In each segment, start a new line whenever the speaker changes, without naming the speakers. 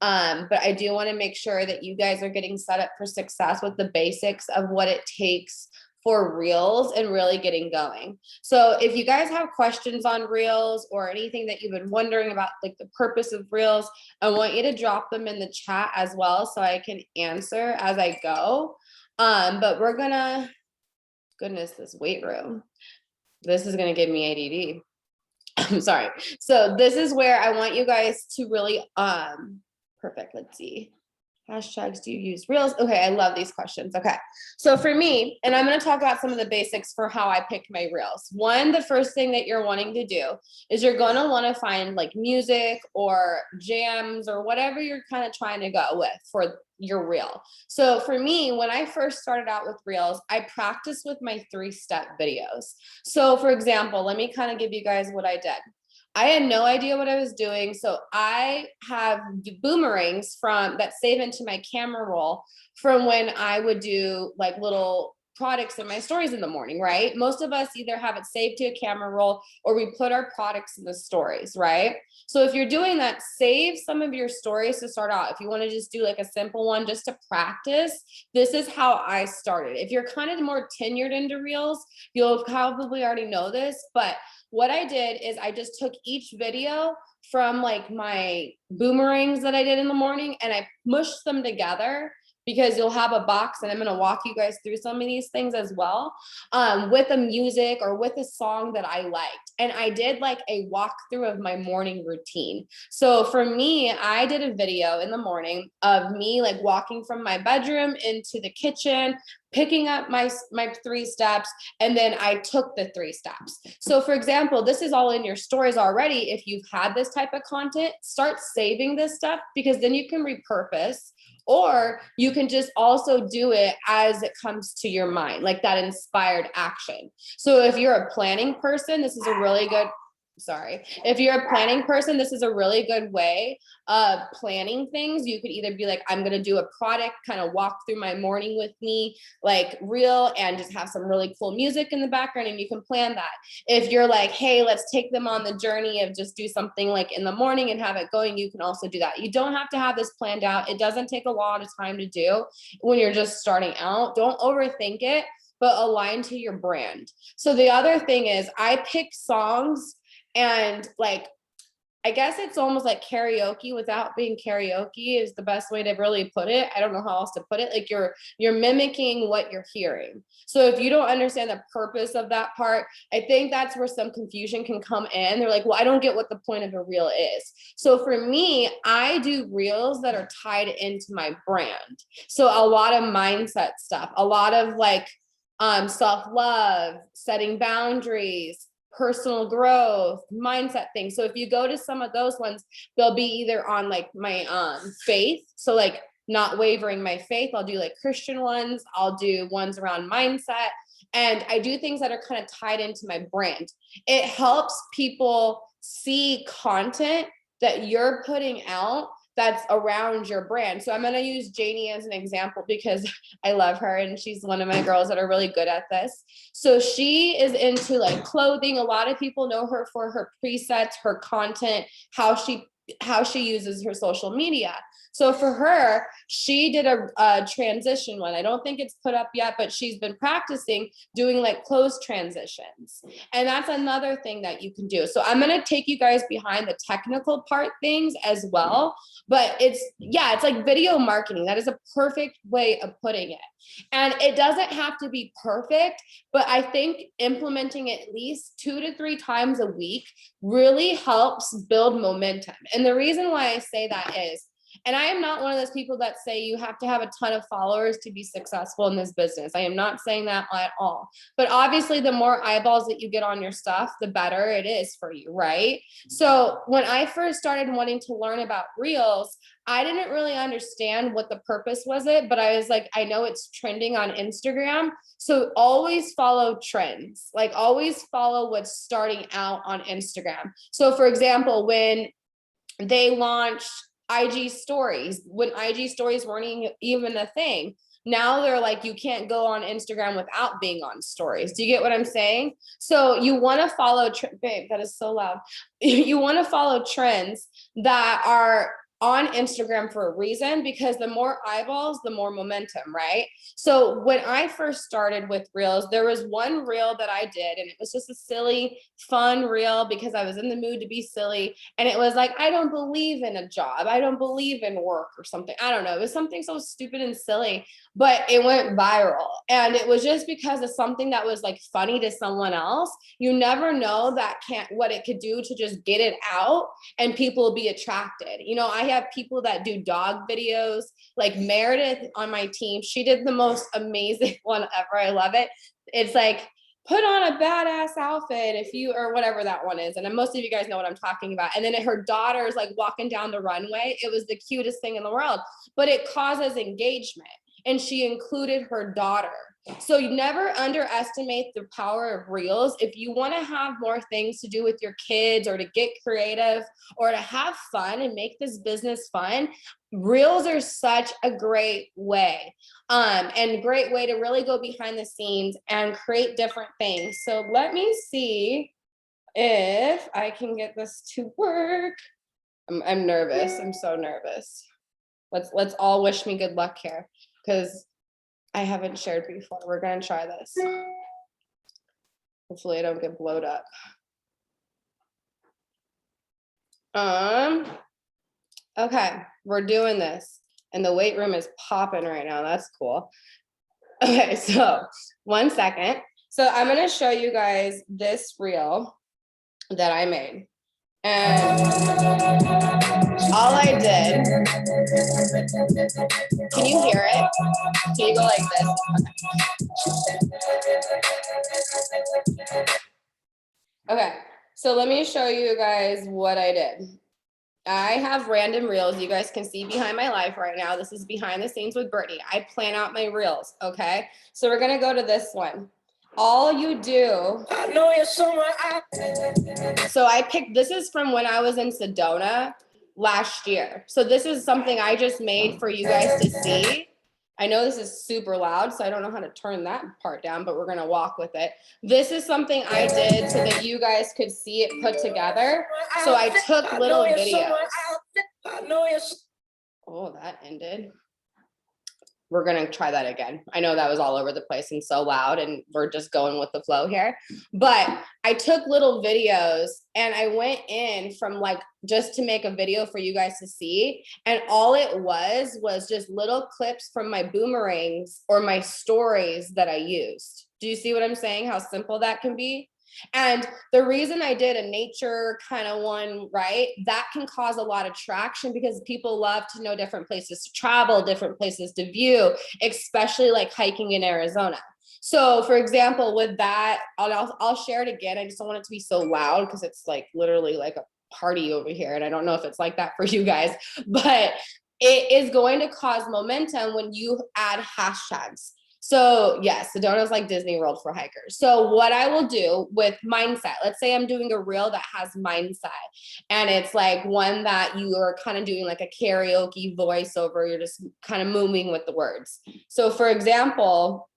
But I do want to make sure that you guys are getting set up for success with the basics of what it takes for reels and really getting going. So if you guys have questions on reels or anything that you've been wondering about, like the purpose of reels, I want you to drop them in the chat as well so I can answer as I go. But we're gonna, goodness, this weight room. This is gonna give me ADD. I'm sorry. So this is where I want you guys to really, perfect, let's see. Hashtags do you use? Reels? Okay, I love these questions. Okay, so for me, and I'm going to talk about some of the basics for how I pick my reels. One, the first thing that you're wanting to do is you're going to want to find like music or jams or whatever you're kind of trying to go with for your reel. So for me, when I first started out with reels, I practiced with my 3-step videos. So for example, let me kind of give you guys what I did. I had no idea what I was doing. So I have boomerangs from that save into my camera roll from when I would do like little products in my stories in the morning, right? Most of us either have it saved to a camera roll or we put our products in the stories, right? So if you're doing that, save some of your stories to start out. If you want to just do like a simple one just to practice, this is how I started. If you're kind of more tenured into reels, you'll probably already know this, but what I did is I just took each video from like my boomerangs that I did in the morning and I mushed them together because you'll have a box and I'm going to walk you guys through some of these things as well, with a music or with a song that I liked. And I did like a walkthrough of my morning routine. So for me, I did a video in the morning of me like walking from my bedroom into the kitchen, picking up my 3 steps, and then I took the 3 steps. So for example, this is all in your stories already. If you've had this type of content, start saving this stuff because then you can repurpose, or you can just also do it as it comes to your mind, like that inspired action. So if you're a planning person, this is a really good, if you're a planning person, this is a really good way of planning things. You could either be like, I'm going to do a product, kind of walk through my morning with me, like reel, and just have some really cool music in the background, and you can plan that. If you're like, hey, let's take them on the journey of just do something like in the morning and have it going, you can also do that. You don't have to have this planned out. It doesn't take a lot of time to do when you're just starting out. Don't overthink it, but align to your brand. So the other thing is I pick songs and like, I guess it's almost like karaoke without being karaoke is the best way to really put it. I don't know how else to put it. Like you're mimicking what you're hearing. So if you don't understand the purpose of that part, I think that's where some confusion can come in. They're like, well, I don't get what the point of a reel is. So for me, I do reels that are tied into my brand. So a lot of mindset stuff, a lot of like self-love, setting boundaries, personal growth, mindset things. So if you go to some of those ones, they'll be either on like my faith. So like not wavering my faith. I'll do like Christian ones. I'll do ones around mindset. And I do things that are kind of tied into my brand. It helps people see content that you're putting out that's around your brand. So I'm going to use Janie as an example because I love her and she's one of my girls that are really good at this. So she is into like clothing. A lot of people know her for her presets, her content, how she uses her social media. So for her, she did a transition one. I don't think it's put up yet, but she's been practicing doing like clothes transitions. And that's another thing that you can do. So I'm going to take you guys behind the technical part things as well. But it's like video marketing. That is a perfect way of putting it. And it doesn't have to be perfect, but I think implementing it at least 2 to 3 times a week really helps build momentum. And the reason why I say that is, and I am not one of those people that say you have to have a ton of followers to be successful in this business. I am not saying that at all. But obviously, the more eyeballs that you get on your stuff, the better it is for you, right? So when I first started wanting to learn about Reels, I didn't really understand what the purpose was but I was like, I know it's trending on Instagram. So always follow trends, like always follow what's starting out on Instagram. So for example, when they launched IG stories, when IG stories weren't even a thing, now they're like, you can't go on Instagram without being on stories. Do you get what I'm saying? So you want to follow, babe, that is so loud. You want to follow trends that are on Instagram for a reason, because the more eyeballs, the more momentum, right? So when I first started with reels, there was one reel that I did, and it was just a silly, fun reel because I was in the mood to be silly. And it was like, I don't believe in a job. I don't believe in work or something. I don't know. It was something so stupid and silly, but it went viral. And it was just because of something that was like funny to someone else. You never know what it could do to just get it out and people will be attracted. You know, I have people that do dog videos, like Meredith on my team. She did the most amazing one ever. I love it. It's like, put on a badass outfit if you, or whatever that one is. And most of you guys know what I'm talking about. And then her daughter is like walking down the runway. It was the cutest thing in the world, but it causes engagement. And she included her daughter. So you never underestimate the power of reels. If you want to have more things to do with your kids, or to get creative, or to have fun and make this business fun, reels are such a great way, and great way to really go behind the scenes and create different things. So let me see if I can get this to work. I'm nervous. I'm so nervous. Let's all wish me good luck here, because I haven't shared before. We're gonna try this. Hopefully I don't get blowed up. Okay, we're doing this. And the weight room is popping right now. That's cool. Okay, so 1 second. So I'm gonna show you guys this reel that I made. And all I did, can you hear it? Can you go like this? Okay, so let me show you guys what I did. I have random reels. You guys can see behind my life right now. This is behind the scenes with Brittany. I plan out my reels, okay? So we're gonna go to this one. All you do, I know you're somewhere out. So I picked, this is from when I was in Sedona last year. So this is something I just made for you guys to see. I know this is super loud, so I don't know how to turn that part down, but we're gonna walk with it. This is something I did so that you guys could see it put together. So I took little videos. Oh, that ended. We're gonna try that again. I know that was all over the place and so loud, and we're just going with the flow here. But I took little videos and I went in from like, just to make a video for you guys to see. And all it was just little clips from my boomerangs or my stories that I used. Do you see what I'm saying? How simple that can be? And the reason I did a nature kind of one, right, that can cause a lot of traction because people love to know different places to travel, different places to view, especially like hiking in Arizona. So for example, with that, I'll share it again. I just don't want it to be so loud because it's like literally like a party over here. And I don't know if it's like that for you guys, but it is going to cause momentum when you add hashtags. So yes, Sedona is like Disney World for hikers. So what I will do with mindset, let's say I'm doing a reel that has mindset, and it's like one that you are kind of doing like a karaoke voiceover. You're just kind of moving with the words. So for example,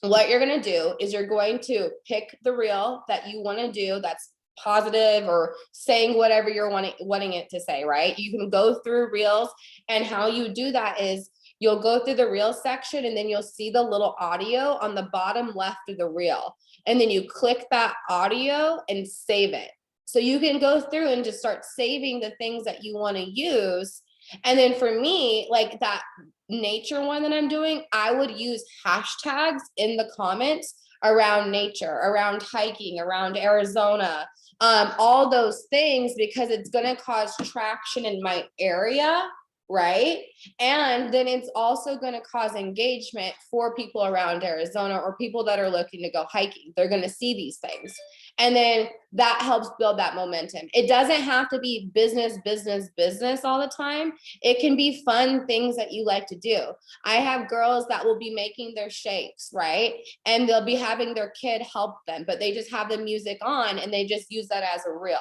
what you're going to do is you're going to pick the reel that you want to do that's positive or saying whatever you're wanting it to say, right? You can go through reels, and how you do that is you'll go through the reel section, and then you'll see the little audio on the bottom left of the reel. And then you click that audio and save it. So you can go through and just start saving the things that you want to use. And then for me, like that nature one that I'm doing, I would use hashtags in the comments around nature, around hiking, around Arizona, all those things, because it's going to cause traction in my area, right? And then it's also going to cause engagement for people around Arizona or people that are looking to go hiking. They're going to see these things. And then that helps build that momentum. It doesn't have to be business, business, business all the time. It can be fun things that you like to do. I have girls that will be making their shakes, right? And they'll be having their kid help them, but they just have the music on and they just use that as a reel.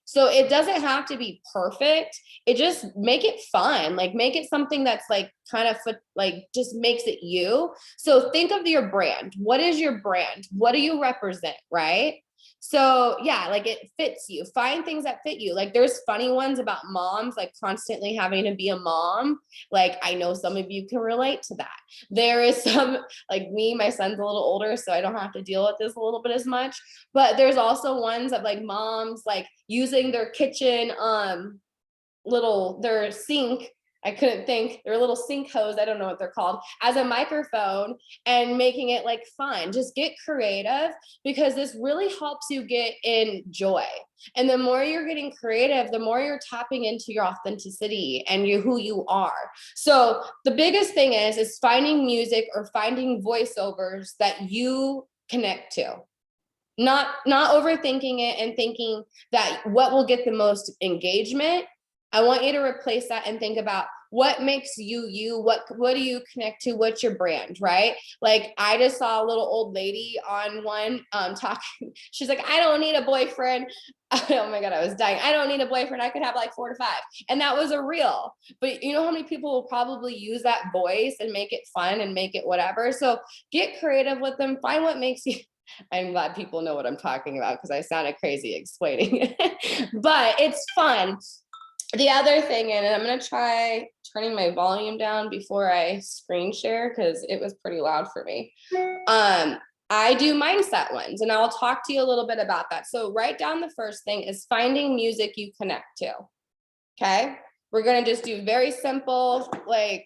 So it doesn't have to be perfect. It just make it fun. Like make it something that's like kind of like just makes it you. So think of your brand. What is your brand? What do you represent, right? So yeah, like it fits you. Find things that fit you. Like there's funny ones about moms, like constantly having to be a mom. Like I know some of you can relate to that. There is some, like me, my son's a little older, so I don't have to deal with this a little bit as much. But there's also ones of like moms like using their kitchen their sink, I couldn't think, their little sink hose, I don't know what they're called, as a microphone and making it like fun. Just get creative, because this really helps you get in joy. And the more you're getting creative, the more you're tapping into your authenticity and who you are. So the biggest thing is finding music or finding voiceovers that you connect to. Not overthinking it and thinking that what will get the most engagement. I want you to replace that and think about what makes you you. What do you connect to? What's your brand, right? Like I just saw a little old lady on one talking. She's like, I don't need a boyfriend. Oh my God, I was dying. I don't need a boyfriend. I could have like 4 to 5. And that was a reel. But you know how many people will probably use that voice and make it fun and make it whatever. So get creative with them. Find what makes you. I'm glad people know what I'm talking about because I sounded crazy explaining it. But it's fun. The other thing, and I'm going to try turning my volume down before I screen share because it was pretty loud for me. I do mindset ones, and I'll talk to you a little bit about that. So write down the first thing is finding music you connect to. Okay. We're going to just do very simple, like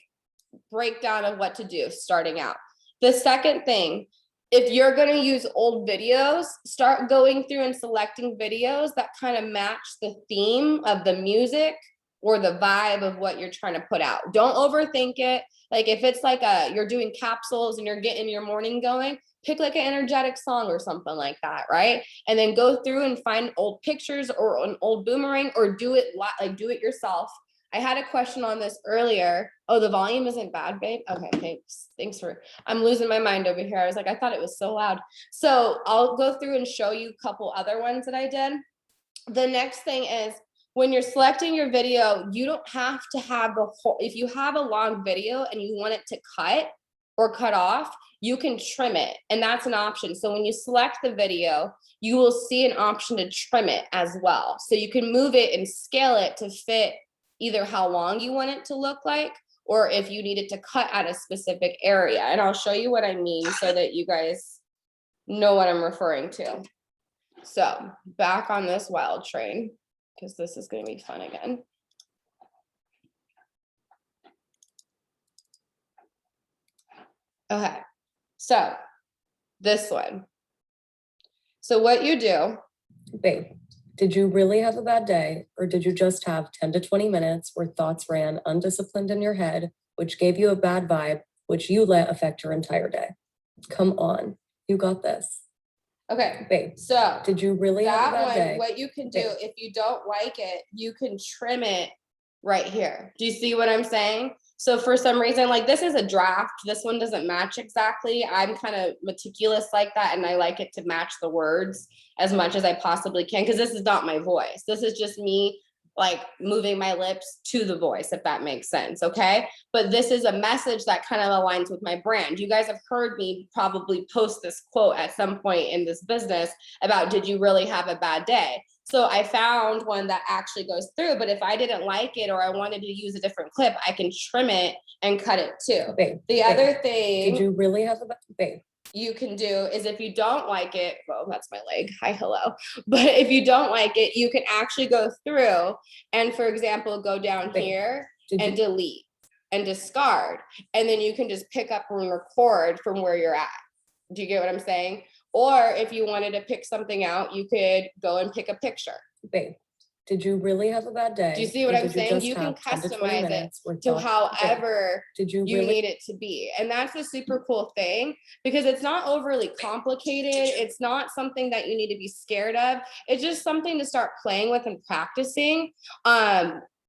breakdown of what to do starting out. The second thing, if you're going to use old videos, start going through and selecting videos that kind of match the theme of the music or the vibe of what you're trying to put out. Don't overthink it. Like if it's like you're doing capsules and you're getting your morning going, pick like an energetic song or something like that, right? And then go through and find old pictures or an old boomerang, or do it yourself. I had a question on this earlier. Oh, the volume isn't bad, babe. Okay, thanks for, I'm losing my mind over here. I was like, I thought it was so loud. So I'll go through and show you a couple other ones that I did. The next thing is when you're selecting your video, you don't have to have the whole, if you have a long video and you want it to cut or cut off, you can trim it. And that's an option. So when you select the video, you will see an option to trim it as well. So you can move it and scale it to fit either how long you want it to look like, or if you need it to cut at a specific area. And I'll show you what I mean so that you guys know what I'm referring to. So back on this wild train, because this is going to be fun again. Okay, so this one. So what you do.
Babe, did you really have a bad day, or did you just have 10 to 20 minutes where thoughts ran undisciplined in your head, which gave you a bad vibe, which you let affect your entire day? Come on, you got this.
Okay,
babe,
so
did you really have a bad day?
What you can do, if you don't like it, you can trim it right here. Do you see what I'm saying? So for some reason, like this is a draft. This one doesn't match exactly. I'm kind of meticulous like that, and I like it to match the words as much as I possibly can, because this is not my voice. This is just me like moving my lips to the voice, if that makes sense. Okay. But this is a message that kind of aligns with my brand. You guys have heard me probably post this quote at some point in this business about, did you really have a bad day? So I found one that actually goes through, but if I didn't like it or I wanted to use a different clip, I can trim it and cut it too.
Babe,
other thing.
Did you really have a bad day?
You can do is, if you don't like it, well, that's my leg, hi, hello. But if you don't like it, you can actually go through and, for example, go down here and delete and discard. And then you can just pick up and record from where you're at. Do you get what I'm saying? Or if you wanted to pick something out, you could go and pick a picture.
Babe, did you really have a bad day?
Do you see what I'm saying? You can customize it to however you need it to be. And that's a super cool thing, because it's not overly complicated. It's not something that you need to be scared of. It's just something to start playing with and practicing.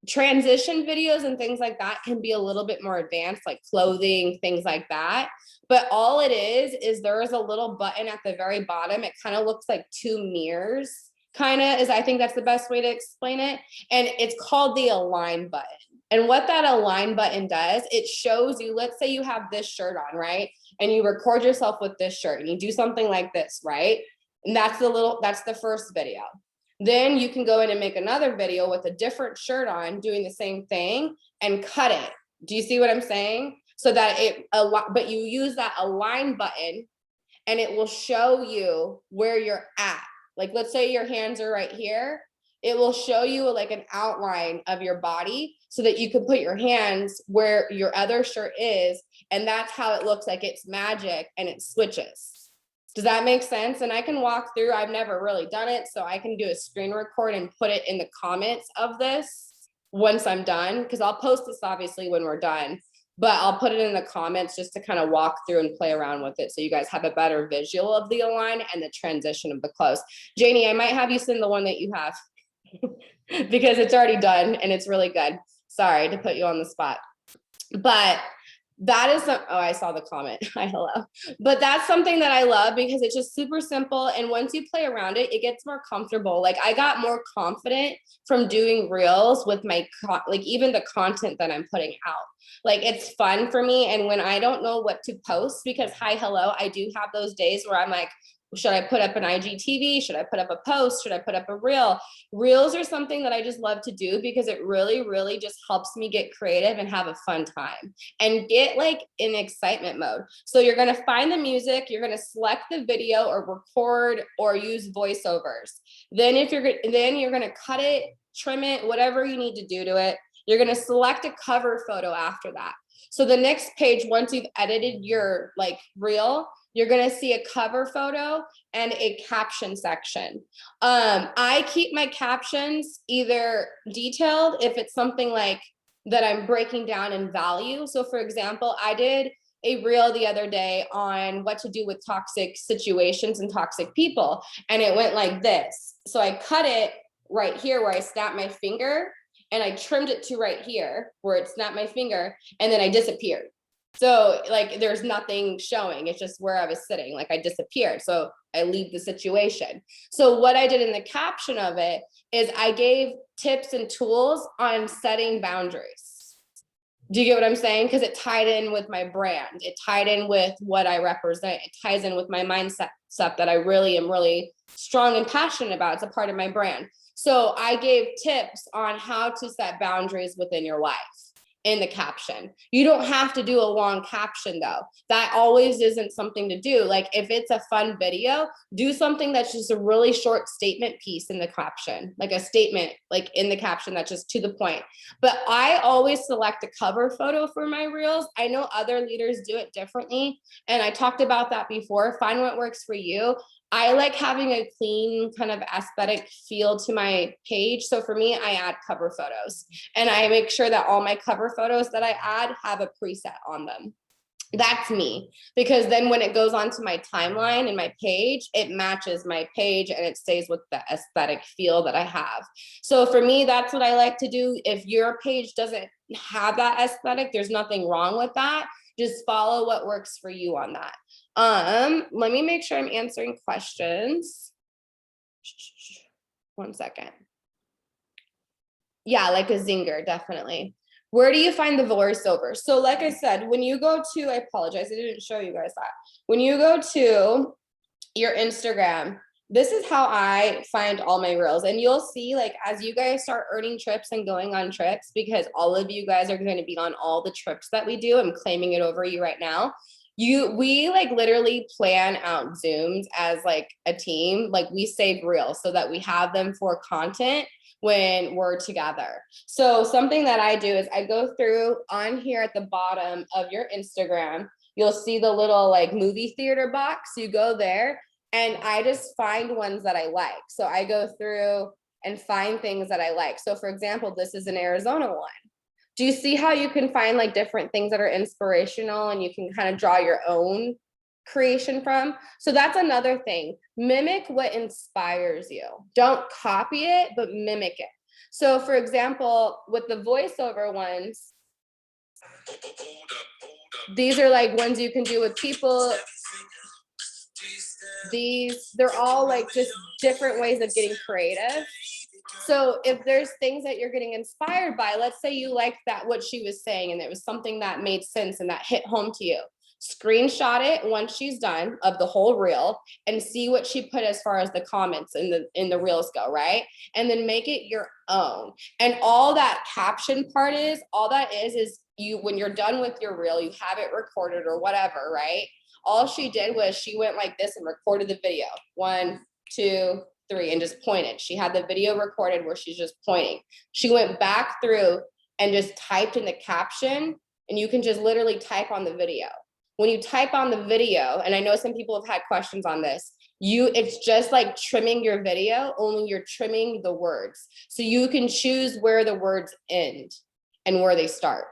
Transition videos and things like that can be a little bit more advanced, like clothing, things like that. But all it is there is a little button at the very bottom. It kind of looks like 2 mirrors. Kind of is, I think that's the best way to explain it. And it's called the align button. And what that align button does, it shows you, let's say you have this shirt on, right? And you record yourself with this shirt and you do something like this, right? And that's the first video. Then you can go in and make another video with a different shirt on doing the same thing and cut it. Do you see what I'm saying? So that but you use that align button and it will show you where you're at. Like, let's say your hands are right here. It will show you like an outline of your body so that you can put your hands where your other shirt is. And that's how it looks like it's magic and it switches. Does that make sense? And I can walk through, I've never really done it, so I can do a screen record and put it in the comments of this once I'm done, because I'll post this obviously when we're done, but I'll put it in the comments just to kind of walk through and play around with it so you guys have a better visual of the align and the transition of the clothes. Janie, I might have you send the one that you have because it's already done and it's really good. Sorry to put you on the spot. But that is I saw the comment. Hi, hello. But that's something that I love because it's just super simple. And once you play around it, it gets more comfortable. Like, I got more confident from doing reels with my, like, even the content that I'm putting out. Like, it's fun for me. And when I don't know what to post, because hi, hello, I do have those days where I'm like, should I put up an IGTV? Should I put up a post? Should I put up a reel? Reels are something that I just love to do because it really, really just helps me get creative and have a fun time and get like in excitement mode. So you're going to find the music, you're going to select the video or record or use voiceovers. Then you're going to cut it, trim it, whatever you need to do to it. You're going to select a cover photo after that. So the next page, once you've edited your like reel, you're going to see a cover photo and a caption section. I keep my captions either detailed if it's something like that I'm breaking down in value. So for example, I did a reel the other day on what to do with toxic situations and toxic people. And it went like this. So I cut it right here where I snapped my finger, and I trimmed it to right here where it snapped my finger, and then I disappeared. So like, there's nothing showing. It's just where I was sitting. Like, I disappeared. So I leave the situation. So what I did in the caption of it is I gave tips and tools on setting boundaries. Do you get what I'm saying? Because it tied in with my brand. It tied in with what I represent. It ties in with my mindset stuff that I really am really strong and passionate about. It's a part of my brand. So I gave tips on how to set boundaries within your life in the caption. You don't have to do a long caption though. That always isn't something to do. Like, if it's a fun video, do something that's just a really short statement piece in the caption, like a statement, like in the caption that's just to the point. But I always select a cover photo for my reels. I know other leaders do it differently, and I talked about that before. Find what works for you. I like having a clean kind of aesthetic feel to my page. So for me, I add cover photos, and I make sure that all my cover photos that I add have a preset on them. That's me, because then when it goes onto my timeline and my page, it matches my page and it stays with the aesthetic feel that I have. So for me, that's what I like to do. If your page doesn't have that aesthetic, there's nothing wrong with that. Just follow what works for you on that. Let me make sure I'm answering questions. 1 second. Yeah, like a zinger, definitely. Where do you find the voiceover? So like I said, when you go to, I apologize, I didn't show you guys that. When you go to your Instagram, this is how I find all my reels. And you'll see, like, as you guys start earning trips and going on trips, because all of you guys are going to be on all the trips that we do, I'm claiming it over you right now. We like literally plan out Zooms as like a team. Like, we save reels so that we have them for content when we're together. So something that I do is I go through on here at the bottom of your Instagram, you'll see the little like movie theater box. You go there and I just find ones that I like. So I go through and find things that I like. So for example, this is an Arizona one. Do you see how you can find like different things that are inspirational and you can kind of draw your own creation from? So that's another thing. Mimic what inspires you. Don't copy it, but mimic it. So for example, with the voiceover ones, these are like ones you can do with people. They're all like just different ways of getting creative. So if there's things that you're getting inspired by, let's say you liked that, what she was saying, and it was something that made sense and that hit home to you. screenshot it once she's done of the whole reel and see what she put as far as the comments in the reels go, right? And then make it your own. And all that caption part is, all that is you, when you're done with your reel, you have it recorded or whatever, right? All she did was she went like this and recorded the video. 1, 2, 3, and just pointed. She had the video recorded where she's just pointing. She went back through and just typed in the caption, and you can just literally type on the video. When you type on the video, and I know some people have had questions on this, it's just like trimming your video, only you're trimming the words. So you can choose where the words end and where they start.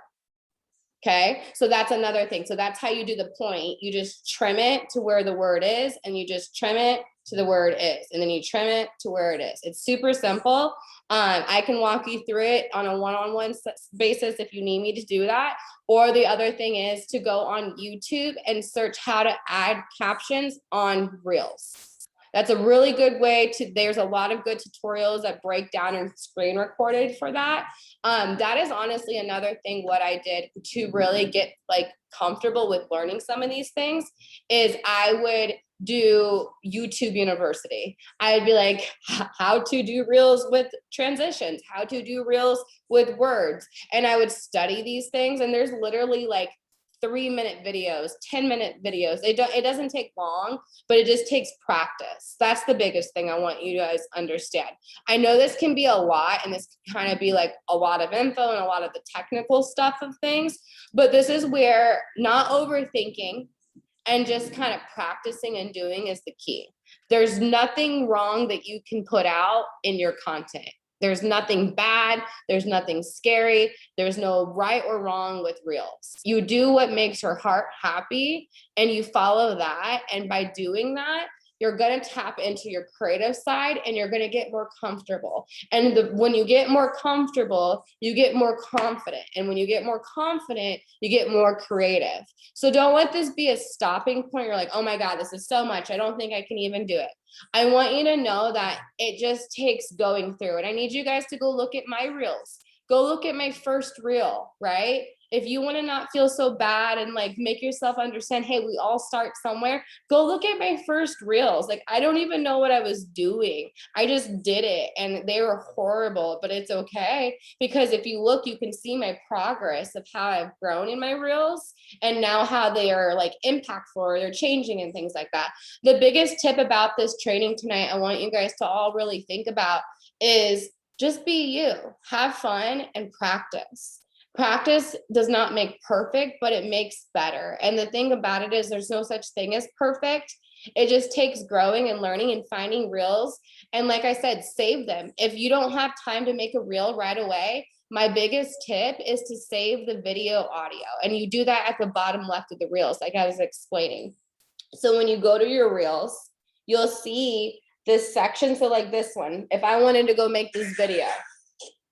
Okay, so that's another thing. So that's how you do the point. You just trim it to where the word is, and you just trim it to the word is, and then you trim it to where it is. It's super simple. I can walk you through it on a one-on-one basis if you need me to do that. Or the other thing is to go on YouTube and search how to add captions on Reels. That's a really good way to, there's a lot of good tutorials that break down and screen recorded for that. That is honestly another thing what I did to really get like comfortable with learning some of these things is I would do YouTube University. I'd be like, how to do reels with transitions, how to do reels with words. And I would study these things. And there's literally like 3-minute videos, 10-minute videos. It doesn't take long, but it just takes practice. That's the biggest thing I want you guys to understand. I know this can be a lot, and this can kind of be like a lot of info and a lot of the technical stuff of things, but this is where not overthinking and just kind of practicing and doing is the key. There's nothing wrong that you can put out in your content. There's nothing bad. There's nothing scary. There's no right or wrong with reels. You do what makes your heart happy and you follow that. And by doing that, you're going to tap into your creative side and you're going to get more comfortable. And when you get more comfortable, you get more confident. And when you get more confident, you get more creative. So don't let this be a stopping point. You're like, oh my God, this is so much. I don't think I can even do it. I want you to know that it just takes going through it. I need you guys to go look at my reels. Go look at my first reel, right? If you want to not feel so bad and like make yourself understand, hey, we all start somewhere, go look at my first reels. Like, I don't even know what I was doing. I just did it and they were horrible, but it's okay. Because if you look, you can see my progress of how I've grown in my reels and now how they are like impactful or they're changing and things like that. The biggest tip about this training tonight, I want you guys to all really think about is just be you, have fun and practice. Practice does not make perfect, but it makes better. And the thing about it is there's no such thing as perfect. It just takes growing and learning and finding reels. And like I said, save them. If you don't have time to make a reel right away, my biggest tip is to save the video audio. And you do that at the bottom left of the reels, like I was explaining. So when you go to your reels, you'll see this section. So like this one, if I wanted to go make this video,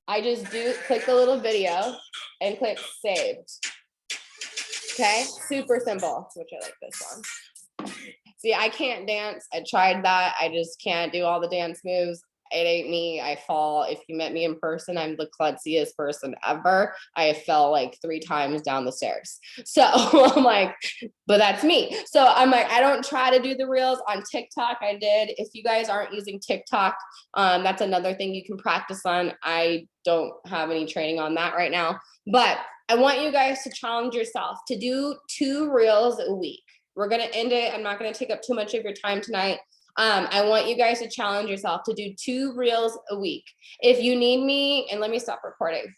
I just click the little video and click saved. Okay, super simple, which I like this one. See, I can't dance. I tried that. I just can't do all the dance moves. It ain't me. I fall. If you met me in person, I'm the klutziest person ever. I fell like 3 times down the stairs. So I'm like, but that's me. So I'm like, I don't try to do the reels on TikTok. I did. If you guys aren't using TikTok, that's another thing you can practice on. I don't have any training on that right now, but I want you guys to challenge yourself to do 2 reels a week. We're going to end it. I'm not going to take up too much of your time tonight. I want you guys to challenge yourself to do 2 reels a week. If you need me, and let me stop recording.